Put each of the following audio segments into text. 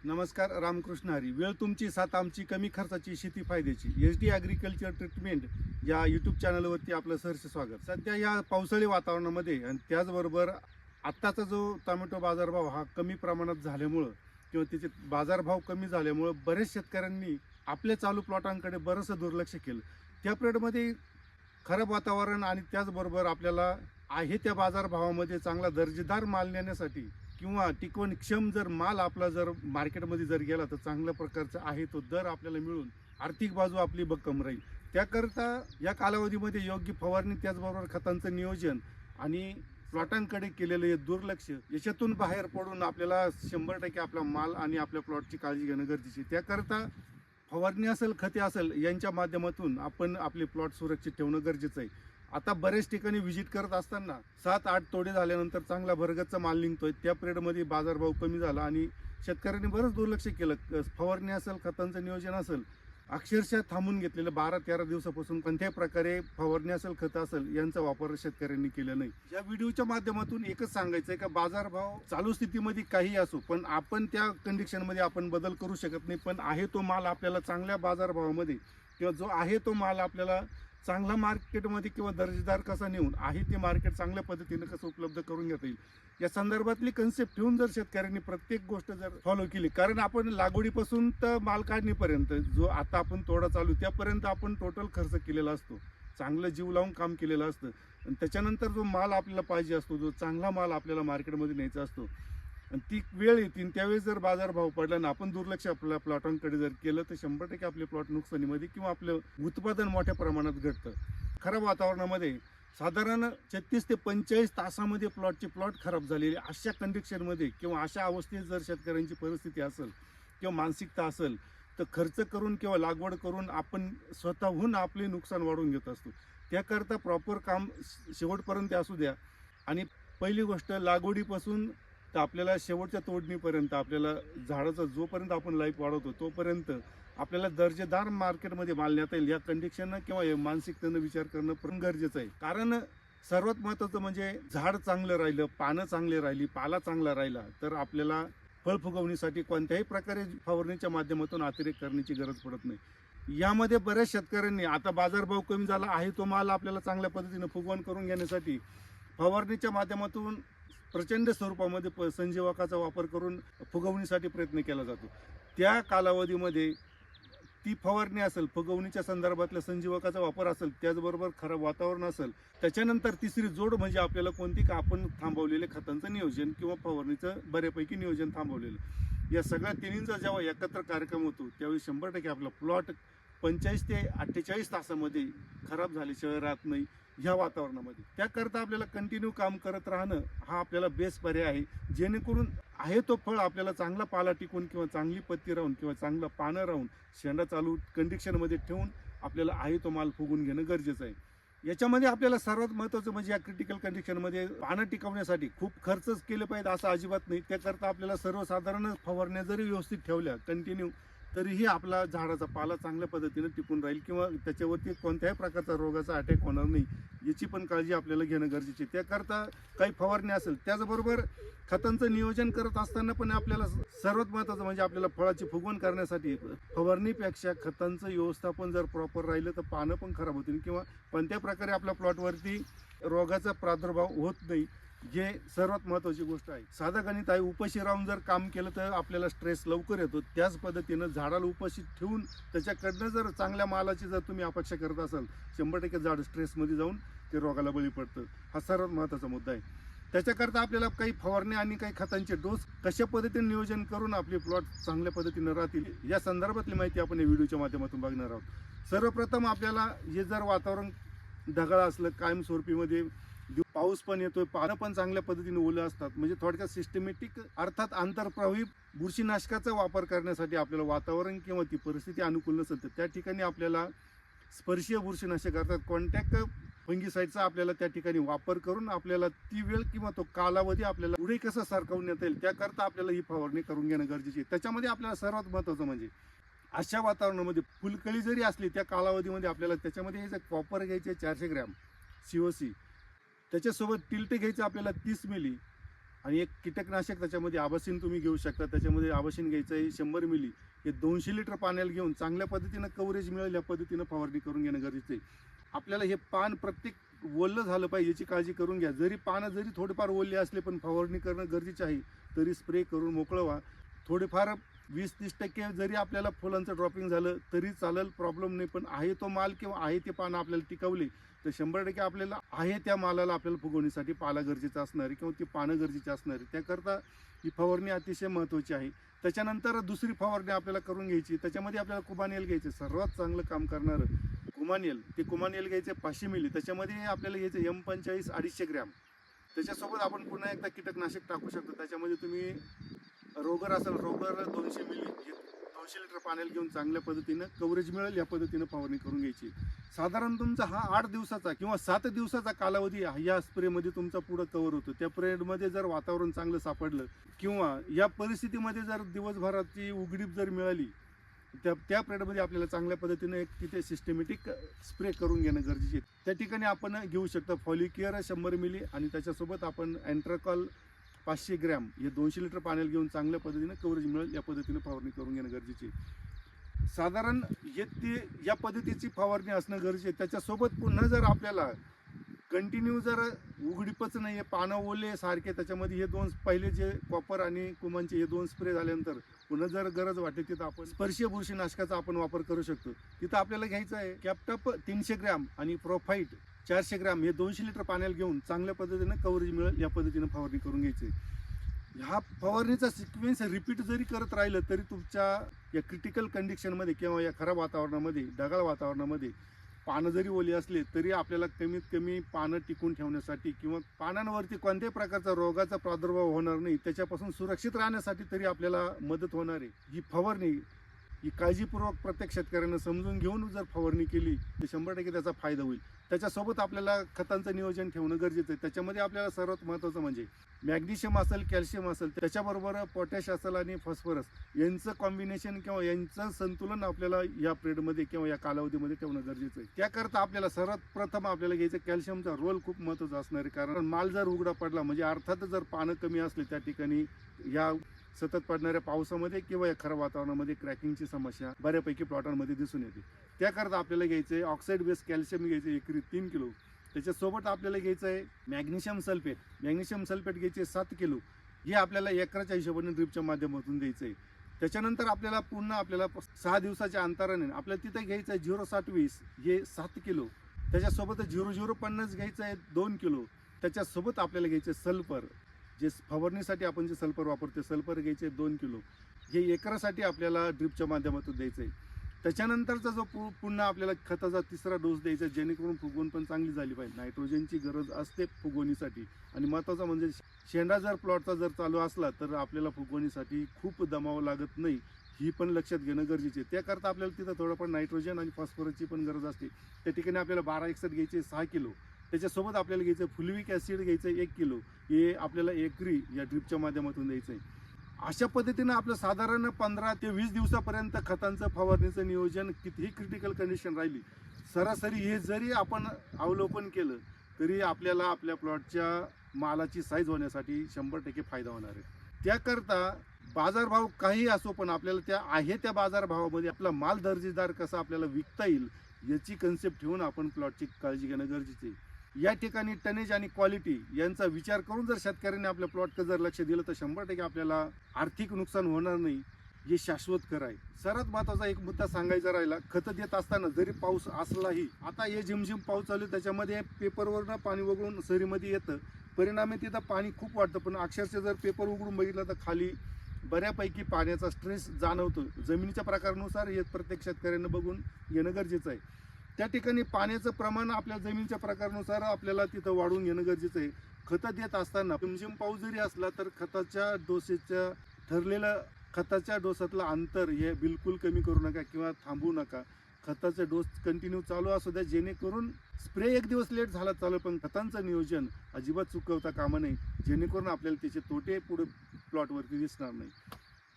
नमस्कार. रामकृष्ण हरी. वेळ तुमची, साथ आमची, कमी खर्चाची, शेती फायद्याची. SD ॲग्रिकल्चर ट्रीटमेंट या यूट्यूब चॅनलवरती आपलं सहर्ष स्वागत. सध्या या पावसाळी वातावरणामध्ये आणि त्याचबरोबर आत्ताचा जो टोमॅटो बाजारभाव हा कमी प्रमाणात झाल्यामुळं किंवा त्याचे बाजारभाव कमी झाल्यामुळं बरेच शेतकऱ्यांनी आपल्या चालू प्लॉटांकडे बरंचसं दुर्लक्ष केलं. त्या पिरियडमध्ये खराब वातावरण आणि त्याचबरोबर आपल्याला आहे त्या बाजारभावामध्ये चांगला दर्जेदार माल नेण्यासाठी किंवा टिकवणक्षम जर माल आपला जर मार्केटमध्ये जर गेला तर चांगल्या प्रकारचा आहे तो दर आपल्याला मिळून आर्थिक बाजू आपली भक्कम राहील. त्याकरता या कालावधीमध्ये योग्य फवारणी त्याचबरोबर खतांचं नियोजन आणि प्लॉटांकडे केलेलं हे दुर्लक्ष याच्यातून बाहेर पडून आपल्याला 100% आपला माल आणि आपल्या प्लॉटची काळजी घेणं गरजेचे. त्याकरता फवारणी असेल, खते असेल यांच्या माध्यमातून आपण आपले प्लॉट सुरक्षित ठेवणं गरजेचं आहे. आता बरेच ठिकाणी व्हिजिट करत असताना 7-8 तोडे झाल्यानंतर चांगला भरगतचा माल निघतोय. त्या पिरियडमध्ये बाजारभाव कमी झाला आणि शेतकऱ्यांनी बरंच दुर्लक्ष केलं. फवारणी असेल, खतांचं नियोजन असेल, अक्षरशः थांबून घेतलेलं 12-13 दिवसापासून कोणत्याही प्रकारे फवारणी असेल, खतं असेल यांचा वापर शेतकऱ्यांनी केला नाही. या व्हिडिओच्या माध्यमातून एकच सांगायचं आहे का बाजारभाव चालू स्थितीमध्ये काही असो पण आपण त्या कंडिशनमध्ये आपण बदल करू शकत नाही. पण आहे तो माल आपल्याला चांगल्या बाजारभावामध्ये किंवा जो आहे तो माल आपल्याला चांगला मार्केटमध्ये किंवा दर्जेदार कसा नेऊन आहे ते मार्केट चांगल्या पद्धतीनं कसं उपलब्ध करून घेता येईल या संदर्भातली कन्सेप्ट ठेवून जर शेतकऱ्यांनी प्रत्येक गोष्ट जर फॉलो केली, कारण आपण लागवडीपासून तर माल काढणीपर्यंत जो आता आपण तोडा चालू त्यापर्यंत आपण टोटल खर्च केलेला असतो, चांगलं जीव लावून काम केलेलं असतं आणि त्याच्यानंतर जो माल आपल्याला पाहिजे असतो, जो चांगला माल आपल्याला मार्केटमध्ये न्यायचा असतो आणि ती वेळ येते त्यावेळेस जर बाजारभाव पडला ना आपण दुर्लक्ष आपल्या प्लॉटांकडे जर केलं तर 100% आपले प्लॉट नुकसानीमध्ये किंवा आपलं उत्पादन मोठ्या प्रमाणात घटतं. खराब वातावरणामध्ये साधारण 36 ते 45 तासामध्ये प्लॉट खराब झालेले अशा कंडिशनमध्ये किंवा अशा अवस्थेत जर शेतकऱ्यांची परिस्थिती असेल किंवा मानसिकता असेल तर खर्च करून किंवा लागवड करून आपण स्वतःहून आपले नुकसान वाढवून घेत असतो. त्याकरता प्रॉपर काम शेवटपर्यंत असू द्या आणि पहिली गोष्ट लागवडीपासून तर आपल्याला शेवटच्या तोडणीपर्यंत आपल्याला झाडाचा जोपर्यंत आपण लाईफ वाढवतो तोपर्यंत आपल्याला दर्जेदार मार्केटमध्ये माल नेता येईल या कंडिशननं किंवा मानसिकतेनं विचार करणं पण गरजेचं आहे. कारण सर्वात महत्त्वाचं म्हणजे झाड चांगलं राहिलं, पानं चांगली राहिली, पाला चांगला राहिला तर आपल्याला फळ फुगवणीसाठी कोणत्याही प्रकारे फवारणीच्या माध्यमातून अतिरेक करण्याची गरज पडत नाही. यामध्ये बऱ्याच शेतकऱ्यांनी आता बाजारभाव कमी झाला आहे तो माल आपल्याला चांगल्या पद्धतीनं फुगवण करून घेण्यासाठी फवारणीच्या माध्यमातून प्रचंड स्वरूपामध्ये संजीवकाचा वापर करून फुगवणीसाठी प्रयत्न केला जातो. त्या कालावधीमध्ये ती फवारणी असेल, फुगवणीच्या संदर्भातल्या संजीवकाचा वापर असेल, त्याचबरोबर खराब वातावरण असेल, त्याच्यानंतर तिसरी जोड म्हणजे आपल्याला कोणती का आपण थांबवलेले खतांचं नियोजन किंवा फवारणीचं बऱ्यापैकी नियोजन थांबवलेलं. या सगळ्या तिन्हींचा जेव्हा एकत्र कार्यक्रम होतो त्यावेळी 100% आपला प्लॉट 45 ते 48 तासामध्ये खराब झाल्याशिवाय राहत नाही ह्या वातावरणामध्ये. त्याकरता आपल्याला कंटिन्यू काम करत राहणं हा आपल्याला बेस्ट पर्याय आहे, जेणेकरून आहे तो फळ आपल्याला चांगला पाला टिकून किंवा चांगली पत्ती राहून किंवा चांगलं पानं राहून शेंडा चालू कंडिशनमध्ये ठेवून आपल्याला आहे तो माल फुगून घेणं गरजेचं आहे. याच्यामध्ये आपल्याला सर्वात महत्त्वाचं म्हणजे या क्रिटिकल कंडिशनमध्ये पानं टिकवण्यासाठी खूप खर्चच केले पाहिजे असं अजिबात नाही. त्याकरता आपल्याला सर्वसाधारण फवारण्या जरी व्यवस्थित ठेवल्या कंटिन्यू तरीही आपला झाडाचा पाला चांगल्या पद्धतीने टिकून राहील किंवा त्याच्यावरती कोणत्याही प्रकारचा रोगाचा अटॅक होणार नाही याची पण काळजी आपल्याला घेणं गरजेचे. त्याकरता काही फवारणी असेल, त्याचबरोबर खतांचं नियोजन करत असताना पण आपल्याला सर्वात महत्त्वाचं म्हणजे आपल्याला फळाची फुगवण करण्यासाठी फवारणीपेक्षा खतांचं व्यवस्थापन जर प्रॉपर राहिलं तर पानं पण खराब होतील किंवा कोणत्या प्रकारे आपल्या प्लॉटवरती रोगाचा प्रादुर्भाव होत नाही, जे सर्वात महत्त्वाची गोष्ट आहे. साधं गणित आहे, उपाशी राहून जर काम केलं तर आपल्याला स्ट्रेस लवकर येतो. त्याच पद्धतीनं झाडाला उपाशी ठेवून त्याच्याकडनं जर चांगल्या मालाची जर तुम्ही अपेक्षा करत असाल 100% झाड स्ट्रेसमध्ये जाऊन ते रोगाला बळी पडतं. हा सर्वात महत्त्वाचा मुद्दा आहे. त्याच्याकरता आपल्याला काही फवारणी आणि काही खतांचे डोस कशा पद्धतीने नियोजन करून आपले प्लॉट चांगल्या पद्धतीनं राहतील या संदर्भातली माहिती आपण या व्हिडिओच्या माध्यमातून बघणार आहोत. सर्वप्रथम आपल्याला हे जर वातावरण ढगाळ असलं, कायमस्वरूपीमध्ये पाऊस पण येतोय, पानं पण चांगल्या पद्धतीने ओलं असतात, म्हणजे थोडक्यात सिस्टमॅटिक अर्थात आंतरप्रवाही बुरशीनाशकाचा वापर करण्यासाठी आपल्याला वातावरण किंवा ती परिस्थिती अनुकूल नसेल तर त्या ठिकाणी आपल्याला स्पर्शीय बुरशीनाशक अर्थात कॉन्टॅक्ट फंगिसाईडचा आपल्याला त्या ठिकाणी वापर करून आपल्याला ती वेळ किंवा तो कालावधी आपल्याला पुढे कसं सारखवून येता येईल त्याकरता आपल्याला ही फवारणी करून घेणं गरजेचे आहे. त्याच्यामध्ये आपल्याला सर्वात महत्त्वाचं म्हणजे अशा वातावरणामध्ये फुलकळी जरी असली त्या कालावधीमध्ये आपल्याला त्याच्यामध्ये हे कॉपर घ्यायचे 400 ग्रॅम COC, त्याच्यासोबत टिल्ट घ्यायचं आपल्याला 30 मिली आणि एक कीटकनाशक त्याच्यामध्ये आबासीन तुम्ही घेऊ शकता. त्याच्यामध्ये आबासीन घ्यायचं आहे 100 मिली. हे 200 लिटर पाण्याला घेऊन चांगल्या पद्धतीनं कव्हरेज मिळेल या पद्धतीनं फवारणी करून घेणं गरजेचं आहे. आपल्याला हे पान प्रत्येक ओलं झालं पाहिजे याची काळजी करून घ्या. जरी पानं जरी थोडेफार ओले असले पण फवारणी करणं गरजेचं आहे, तरी स्प्रे करून मोकळं व्हा. थोडेफार 20-30% जरी आपल्याला फुलांचं ड्रॉपिंग झालं तरी चालेल, प्रॉब्लेम नाही. पण आहे तो माल किंवा आहे ते पानं आपल्याला टिकवले तर 100% आपल्याला आहे त्या मालाला आपल्याला फुगवणीसाठी पाला गरजेचा असणार आहे किंवा ती पानं गरजेची असणार आहे. त्याकरता ही फवारणी अतिशय महत्त्वाची आहे. त्याच्यानंतर दुसरी फवारणी आपल्याला करून घ्यायची. त्याच्यामध्ये आपल्याला कुमानियल घ्यायचे, सर्वात चांगलं काम करणारं कुमानियल. ते कुमानियल घ्यायचे 500 मिली. त्याच्यामध्ये आपल्याला घ्यायचं M25 250 ग्रॅम. त्याच्यासोबत आपण पुन्हा एकदा कीटकनाशक टाकू शकतो. त्याच्यामध्ये तुम्ही रोगर असेल, रोगर 200 मिली. 200 लिटर पाण्याला घेऊन चांगल्या पद्धतीनं कव्हरेज मिळेल या पद्धतीनं फवारणी करून घ्यायची. साधारण तुमचा हा 8 दिवसाचा किंवा 7 दिवसाचा कालावधी या स्प्रेमध्ये तुमचा पुढं कव्हर होतो. त्या पिरियडमध्ये जर वातावरण चांगलं सापडलं किंवा या परिस्थितीमध्ये जर दिवसभराची उघडीप जर मिळाली त्या पिरियडमध्ये आपल्याला चांगल्या पद्धतीनं एक तिथे सिस्टमॅटिक स्प्रे करून घेणं गरजेचे आहे. त्या ठिकाणी आपण घेऊ शकतो फॉलिक्युअर 100 मिली आणि त्याच्यासोबत आपण अँट्राकॉल 500 ग्रॅम हे 200 लिटर पाण्याला घेऊन चांगल्या पद्धतीनं कव्हरेज मिळेल या पद्धतीनं फवारणी करून घेणं गरजेचे आहे. साधारण या पद्धतीची फवारणी असणं गरजेचं आहे. त्याच्यासोबत पुन्हा जर आपल्याला कंटिन्यू जर उघडीपच नाही आहे, पानं ओले सारखे, त्याच्यामध्ये हे दोन पहिले जे कॉपर आणि कुमानचे हे 2 स्प्रे झाल्यानंतर पुन्हा जर गरज वाटते तिथं आपण स्पर्शीय बुरशीनाशकाचा आपण वापर करू शकतो. तिथं आपल्याला घ्यायचं आहे कॅप्टप 300 ग्रॅम आणि प्रोफाईट 400 ग्रॅम हे 200 लिटर पाण्याला घेऊन चांगल्या पद्धतीनं कव्हरेज मिळेल या पद्धतीनं फवारणी करून घ्यायची. ह्या फवारणीचा सिक्वेन्स रिपीट जरी करत राहिलं तरी तुमच्या या क्रिटिकल कंडिशनमध्ये किंवा या खराब वातावरणामध्ये, ढगाळ वातावरणामध्ये पानं जरी ओली असले तरी आपल्याला कमीत कमी पानं टिकून ठेवण्यासाठी किंवा पानांवरती कोणत्याही प्रकारचा रोगाचा प्रादुर्भाव होणार नाही त्याच्यापासून सुरक्षित राहण्यासाठी तरी आपल्याला मदत होणार आहे. ही फवारणी ही काळजीपूर्वक प्रत्येक शेतकऱ्यांना समजून घेऊन जर फवारणी केली तर 100% त्याचा फायदा होईल. त्याच्यासोबत आपल्याला खतांचं नियोजन ठेवणं गरजेचं आहे. त्याच्यामध्ये आपल्याला सर्वात महत्त्वाचं म्हणजे मॅग्नेशियम असेल, कॅल्शियम असेल, त्याच्याबरोबर पोटॅश असेल आणि फॉस्फरस यांचं कॉम्बिनेशन किंवा यांचं संतुलन आपल्याला या पिरियडमध्ये किंवा या कालावधीमध्ये ठेवणं गरजेचं आहे. त्याकरता आपल्याला सर्वात प्रथम आपल्याला घ्यायचं कॅल्शियमचा रोल खूप महत्त्वाचा असणार आहे. कारण माल जर उघडा पडला म्हणजे अर्थातच जर पानं कमी असले त्या ठिकाणी या सतत पडणाऱ्या पावसामध्ये किंवा या खराब वातावरणामध्ये क्रॅकिंगची समस्या बऱ्यापैकी प्लॉटांमध्ये दिसून येते. त्याकरता आपल्याला घ्यायचं आहे ऑक्साईड बेस्ड कॅल्शियम घ्यायचं एकरी 3 किलो. त्याच्यासोबत आपल्याला घ्यायचं आहे मॅग्नेशियम सल्फेट घ्यायचे 7 किलो. हे आपल्याला एकराच्या हिशोबाने ड्रिपच्या माध्यमातून द्यायचं आहे. त्याच्यानंतर आपल्याला पुन्हा 6 दिवसाच्या अंतराने आपल्याला तिथे घ्यायचं आहे 0,60-20 हे 7 किलो. त्याच्यासोबत 0,050 घ्यायचं आहे 2 किलो. त्याच्यासोबत आपल्याला घ्यायचं आहे सल्फर, जे फवारणीसाठी आपण जे सल्फर वापरतो सल्फर घ्यायचे 2 किलो. हे एकरासाठी आपल्याला ड्रिपच्या माध्यमातून द्यायचं आहे. त्याच्यानंतरचा जो पुन्हा आपल्याला खताचा 3रा डोस द्यायचा जेणेकरून फुगवण पण चांगली झाली पाहिजे. नायट्रोजनची गरज असते फुगवणीसाठी आणि महत्त्वाचं म्हणजे शेंडा जर प्लॉटचा जर चालू असला तर आपल्याला फुगवणीसाठी खूप दमावं लागत नाही, ही पण लक्षात घेणं गरजेचे आहे. त्याकरता आपल्याला तिथं थोडंफार नायट्रोजन आणि फॉस्फरसची पण गरज असते. त्या ठिकाणी आपल्याला 1261 घ्यायचे 6 किलो. त्याच्यासोबत आपल्याला घ्यायचं फुलविक ॲसिड घ्यायचं 1 किलो. हे आपल्याला एकरी या ड्रिपच्या माध्यमातून द्यायचं आहे. अशा पद्धतीनं आपलं साधारण 15 ते 20 दिवसापर्यंत खतांचं फवारणीचं नियोजन कितीही क्रिटिकल कंडिशन राहिली सरासरी हे जरी आपण अवलोकन केलं तरी आपल्याला आपल्या प्लॉटच्या मालाची साईज होण्यासाठी 100% फायदा होणार आहे. त्याकरता बाजारभाव काही असो पण आपल्याला त्या बाजारभावामध्ये आपला माल दर्जेदार कसा आपल्याला विकता येईल याची कन्सेप्ट ठेवून आपण प्लॉटची काळजी घेणं गरजेचं आहे. या ठिकाणी टनेज आणि क्वालिटी यांचा विचार करून जर शेतकऱ्यांनी आपल्या प्लॉटकडे जर लक्ष दिलं तर 100% आपल्याला आर्थिक नुकसान होणार नाही, हे शाश्वत खरं आहे. सर्वात महत्त्वाचा एक मुद्दा सांगायचा राहिला, खतं देत असताना जरी पाऊस असलाही, आता हे झिमझिम पाऊस चालू आहे त्याच्यामध्ये पेपरवरनं पाणी वगळून सरीमध्ये येतं, परिणामी तिथं पाणी खूप वाटतं. पण अक्षरशः जर पेपर उघडून बघितलं तर खाली बऱ्यापैकी पाण्याचा स्ट्रेस जाणवतो. जमिनीच्या प्रकारानुसार हे प्रत्येक शेतकऱ्यांना बघून घेणं गरजेचं आहे. त्या ठिकाणी पाण्याचं प्रमाण आपल्या जमिनीच्या प्रकारानुसार आपल्याला तिथं वाढवून घेणं गरजेचं आहे. खतं देत असताना झिमझिम पाऊस जरी असला तर खताच्या डोसेच्या ठरलेलं खताच्या डोसातलं अंतर हे बिलकुल कमी करू नका किंवा थांबवू नका. खताचा डोस कंटिन्यू चालू असू द्या, जेणेकरून स्प्रे एक दिवस लेट झाला चालू पण खतांचं नियोजन अजिबात चुकवता कामा नये, जेणेकरून आपल्याला त्याचे तोटे पुढे प्लॉटवरती दिसणार नाही.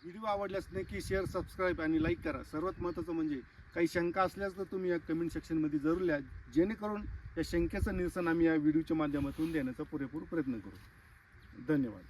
व्हिडिओ आवडल्यास नक्की शेअर, सबस्क्राईब आणि लाईक करा. सर्वात महत्त्वाचं म्हणजे काही शंका असल्यास तर तुम्ही या कमेंट सेक्शनमध्ये जरूर लिहा, जेणेकरून या शंकेचं निरसन आम्ही या व्हिडिओच्या माध्यमातून देण्याचा पुरेपूर प्रयत्न करू. धन्यवाद.